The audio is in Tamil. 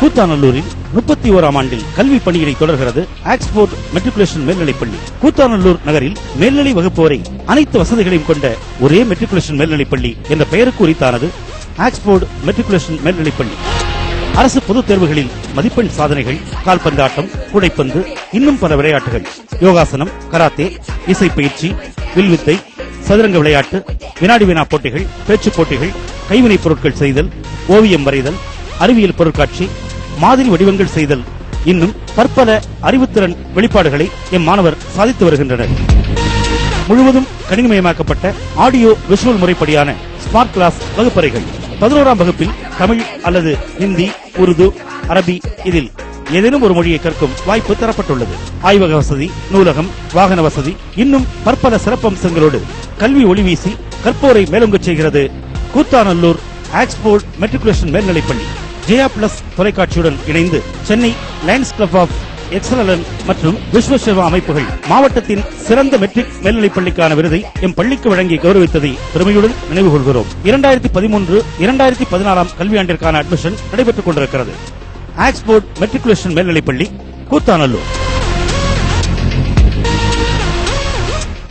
கூத்தாநல்லூரில் 31ஆம் ஆண்டில் கல்வி பணியினை தொடர்கிறது ஆக்ஸ்போர்ட் மெட்ரிகுலேஷன் மேல்நிலைப்பள்ளி. கூத்தாநல்லூர் நகரில் மேல்நிலை வகுப்பு வரை அனைத்து வசதிகளையும் கொண்ட ஒரே மெட்ரிகுலேஷன் மேல்நிலைப்பள்ளி என்ற பெயருக்கு உரித்தானது ஆக்ஸ்போர்ட் மெட்ரிகுலேஷன் மேல்நிலைப்பள்ளி. அரசு பொதுத் தேர்வுகளில் மதிப்பெண் சாதனைகள், கால்பந்தாட்டம், கூடைப்பந்து, இன்னும் பல விளையாட்டுகள், யோகாசனம், கராத்தே, இசை பயிற்சி, வில்வித்தை, சதுரங்க விளையாட்டு, வினாடி வினா போட்டிகள், பேச்சுப் போட்டிகள், கைவினைப் பொருட்கள் செய்தல், ஓவியம் வரைதல், அறிவியல் பொருட்காட்சி, மாதிரி வடிவங்கள் செய்தல், இன்னும் பற்பல அறிவுத்திறன் வெளிப்பாடுகளை எம் மாணவர் சாதித்து வருகின்றனர். முழுவதும் கணினிமயமாக்கப்பட்ட ஆடியோ விஷுவல் முறைப்படியான ஸ்மார்ட் கிளாஸ் வகுப்பறைகள். 11ஆம் வகுப்பில் தமிழ் அல்லது ஹிந்தி, உருது, அரபி இதில் ஏதேனும் ஒரு மொழியை கற்கும் வாய்ப்பு தரப்பட்டுள்ளது. ஆய்வக வசதி, நூலகம், வாகன வசதி, இன்னும் பற்பல சிறப்பம்சங்களோடு கல்வி ஒளிவீசி கற்போரை மேலோங்கச் செய்கிறது கூத்தாநல்லூர் ஆக்ஸ்போர்ட் மெட்ரிகுலேஷன் மேல்நிலைப்பள்ளி. ஜெயா பிளஸ் தொலைக்காட்சியுடன் இணைந்து Chennai Lions Club of Excellence மற்றும் விஸ்வசேவா அமைப்புகள் மாவட்டத்தின் சிறந்த மெட்ரிக் மேல்நிலைப்பள்ளிக்கான விருதை எம் பள்ளிக்கு வழங்கி கௌரவித்ததை பெருமையுடன் நினைவு கொள்கிறோம். 2013-2014 கல்வியாண்டிற்கான அட்மிஷன் நடைபெற்றுக் கொண்டிருக்கிறது. ஆக்ஸ்போர்ட் மெட்ரிகுலேஷன் மேல்நிலைப்பள்ளி, கூத்தாநல்லூர்.